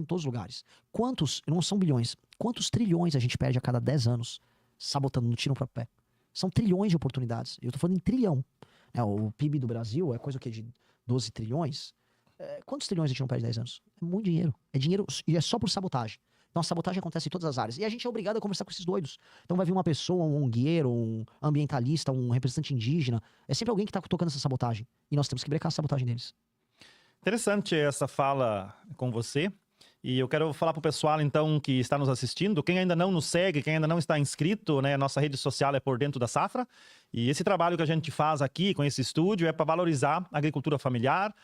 em todos os lugares. Quantos, não são bilhões, quantos trilhões a gente perde a cada 10 anos sabotando, no tiro no próprio pé? São trilhões de oportunidades. Eu tô falando em trilhão. O PIB do Brasil é coisa o quê? De 12 trilhões? Quantos trilhões a gente não perde em 10 anos? É muito dinheiro. É dinheiro e é só por sabotagem. Então a sabotagem acontece em todas as áreas. E a gente é obrigado a conversar com esses doidos. Então vai vir uma pessoa, um ongueiro, um ambientalista, um representante indígena. É sempre alguém que tá tocando essa sabotagem. E nós temos que brecar a sabotagem deles. Interessante essa fala com você. E eu quero falar para o pessoal, então, que está nos assistindo, quem ainda não nos segue, quem ainda não está inscrito, né, nossa rede social é Por Dentro da Safra, e esse trabalho que a gente faz aqui com esse estúdio é para valorizar a agricultura familiar,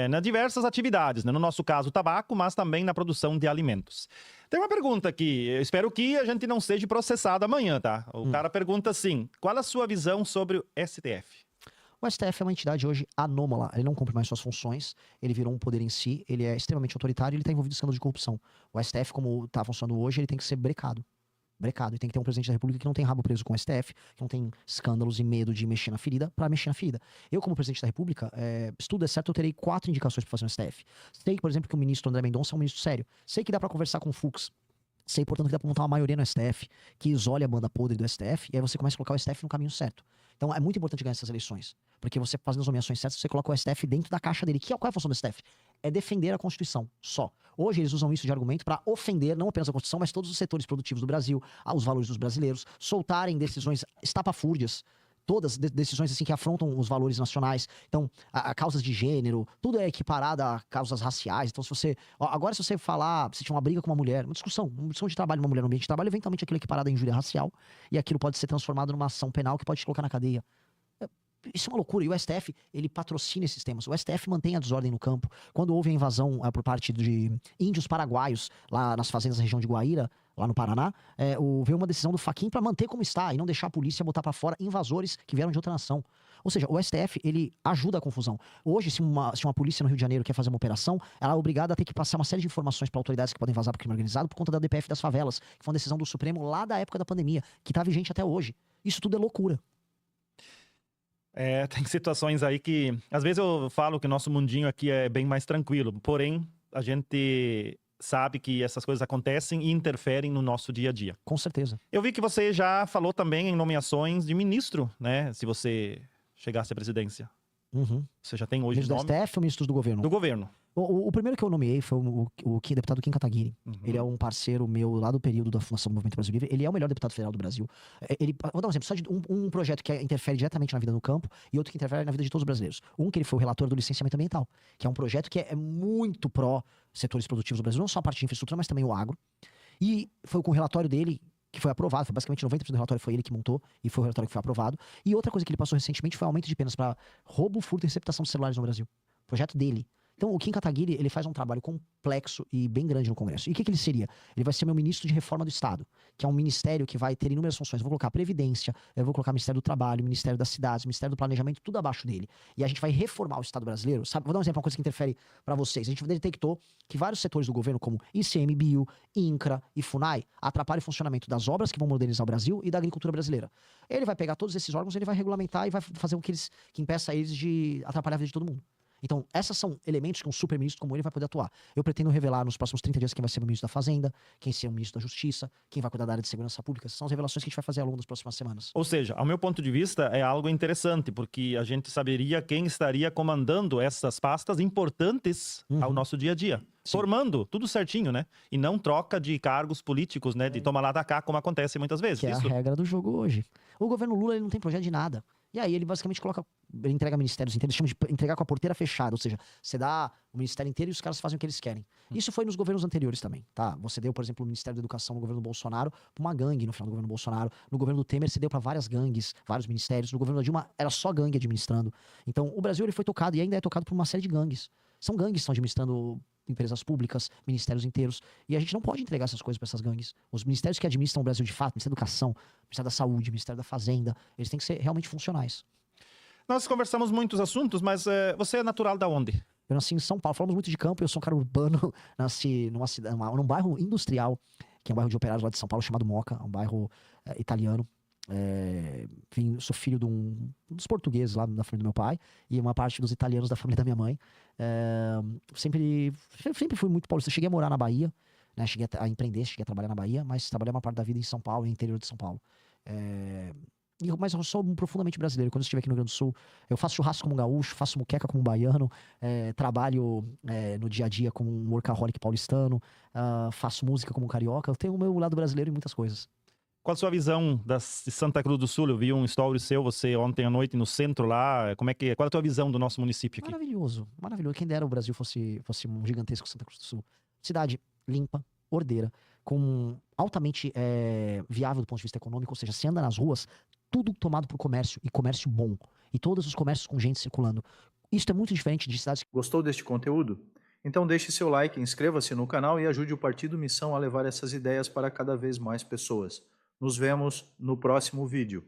nas diversas atividades, né? No nosso caso, o tabaco, mas também na produção de alimentos. Tem uma pergunta aqui, eu espero que a gente não seja processado amanhã, tá? O cara pergunta assim, qual a sua visão sobre o STF? O STF é uma entidade hoje anômala, ele não cumpre mais suas funções, ele virou um poder em si, ele é extremamente autoritário e ele está envolvido em escândalo de corrupção. O STF, como está funcionando hoje, ele tem que ser brecado. Brecado. E tem que ter um presidente da República que não tem rabo preso com o STF, que não tem escândalos e medo de mexer na ferida para mexer na ferida. Eu, como presidente da República, se tudo é certo, eu terei 4 indicações para fazer no STF. Sei, por exemplo, que o ministro André Mendonça é um ministro sério. Sei que dá para conversar com o Fux. Sei, portanto, que dá pra montar uma maioria no STF que isole a banda podre do STF e aí você começa a colocar o STF no caminho certo. Então é muito importante ganhar essas eleições. Porque você fazendo as nomeações certas, você coloca o STF dentro da caixa dele. Qual é a função do STF? É defender a Constituição, só. Hoje eles usam isso de argumento para ofender não apenas a Constituição, mas todos os setores produtivos do Brasil, os valores dos brasileiros, soltarem decisões estapafúrdias, todas decisões assim que afrontam os valores nacionais. Então, a causas de gênero, tudo é equiparado a causas raciais. Então, se você falar, se tiver uma briga com uma mulher, uma discussão de trabalho, uma mulher no ambiente de trabalho, eventualmente aquilo é equiparado a injúria racial e aquilo pode ser transformado numa ação penal que pode te colocar na cadeia. Isso é uma loucura. E o STF, ele patrocina esses temas. O STF mantém a desordem no campo. Quando houve a invasão por parte de índios paraguaios lá nas fazendas da região de Guaíra, lá no Paraná, veio uma decisão do Fachin para manter como está e não deixar a polícia botar para fora invasores que vieram de outra nação. Ou seja, o STF, ele ajuda a confusão. Hoje, se uma polícia no Rio de Janeiro quer fazer uma operação, ela é obrigada a ter que passar uma série de informações para autoridades que podem vazar para o crime organizado por conta da DPF das favelas, que foi uma decisão do Supremo lá da época da pandemia, que está vigente até hoje. Isso tudo é loucura. Tem situações aí que... Às vezes eu falo que o nosso mundinho aqui é bem mais tranquilo. Porém, a gente sabe que essas coisas acontecem e interferem no nosso dia a dia. Com certeza. Eu vi que você já falou também em nomeações de ministro, né? Se você chegasse à presidência. Uhum. Você já tem hoje ministro nome? do STF ou ministros do governo? Do governo. O primeiro que eu nomeei foi o deputado Kim Kataguiri. Uhum. Ele é um parceiro meu lá do período da Fundação do Movimento Brasil Livre. Ele é o melhor deputado federal do Brasil. Vou dar um exemplo, só de um projeto que interfere diretamente na vida no campo e outro que interfere na vida de todos os brasileiros. Que ele foi o relator do licenciamento ambiental, que é um projeto que é muito pró-setores produtivos do Brasil, não só a parte de infraestrutura, mas também o agro. E foi com o relatório dele que foi aprovado, foi basicamente 90% do relatório foi ele que montou e foi o relatório que foi aprovado. E outra coisa que ele passou recentemente foi o aumento de penas para roubo, furto e receptação de celulares no Brasil. Projeto dele. Então, o Kim Kataguiri, ele faz um trabalho complexo e bem grande no Congresso. E o que ele seria? Ele vai ser meu ministro de Reforma do Estado, que é um ministério que vai ter inúmeras funções. Eu vou colocar Previdência, eu vou colocar Ministério do Trabalho, Ministério das Cidades, Ministério do Planejamento, tudo abaixo dele. E a gente vai reformar o Estado brasileiro. Sabe? Vou dar um exemplo, uma coisa que interfere para vocês. A gente detectou que vários setores do governo, como ICMBio, INCRA e FUNAI, atrapalham o funcionamento das obras que vão modernizar o Brasil e da agricultura brasileira. Ele vai pegar todos esses órgãos, ele vai regulamentar e vai fazer o que impeça eles de atrapalhar a vida de todo mundo. Então, esses são elementos que um super-ministro como ele vai poder atuar. Eu pretendo revelar nos próximos 30 dias quem vai ser o ministro da Fazenda, quem ser o ministro da Justiça, quem vai cuidar da área de segurança pública. Essas são as revelações que a gente vai fazer ao longo das próximas semanas. Ou seja, ao meu ponto de vista, é algo interessante, porque a gente saberia quem estaria comandando essas pastas importantes ao nosso dia a dia. Sim. Formando tudo certinho, né? E não troca de cargos políticos, né? De tomar lá da cá, como acontece muitas vezes. Que é a regra do jogo hoje. O governo Lula, ele não tem projeto de nada. E aí ele basicamente ele entrega ministérios inteiros, chama de entregar com a porteira fechada, ou seja, você dá o ministério inteiro e os caras fazem o que eles querem. Isso foi nos governos anteriores também, tá? Você deu, por exemplo, o Ministério da Educação no governo do Bolsonaro pra uma gangue no final do governo do Bolsonaro. No governo do Temer, você deu pra várias gangues, vários ministérios. No governo da Dilma, era só gangue administrando. Então, o Brasil, ele foi tocado e ainda é tocado por uma série de gangues. São gangues que estão administrando empresas públicas, ministérios inteiros. E a gente não pode entregar essas coisas para essas gangues. Os ministérios que administram o Brasil de fato, Ministério da Educação, Ministério da Saúde, Ministério da Fazenda, eles têm que ser realmente funcionais. Nós conversamos muitos assuntos, mas você é natural da onde? Eu nasci em São Paulo, falamos muito de campo, eu sou um cara urbano, nasci num bairro industrial, que é um bairro de operários lá de São Paulo, chamado Moca, um bairro italiano. Sou filho dos portugueses lá da família do meu pai e uma parte dos italianos da família da minha mãe. Sempre fui muito paulista. Cheguei a morar na Bahia, né? Cheguei a empreender, cheguei a trabalhar na Bahia, mas trabalhei uma parte da vida em São Paulo, no interior de São Paulo. Mas eu sou profundamente brasileiro. Quando eu estiver aqui no Rio Grande do Sul, eu faço churrasco como um gaúcho, faço muqueca como um baiano, trabalho no dia a dia como um workaholic paulistano, faço música como um carioca. Eu tenho o meu lado brasileiro em muitas coisas. Qual a sua visão de Santa Cruz do Sul? Eu vi um story seu, você ontem à noite no centro lá. Qual é a tua visão do nosso município aqui? Maravilhoso, maravilhoso. Quem dera o Brasil fosse um gigantesco Santa Cruz do Sul. Cidade limpa, ordeira, altamente viável do ponto de vista econômico. Ou seja, você anda nas ruas, tudo tomado por comércio, e comércio bom. E todos os comércios com gente circulando. Isso é muito diferente de cidades. Gostou deste conteúdo? Então deixe seu like, inscreva-se no canal e ajude o Partido Missão a levar essas ideias para cada vez mais pessoas. Nos vemos no próximo vídeo.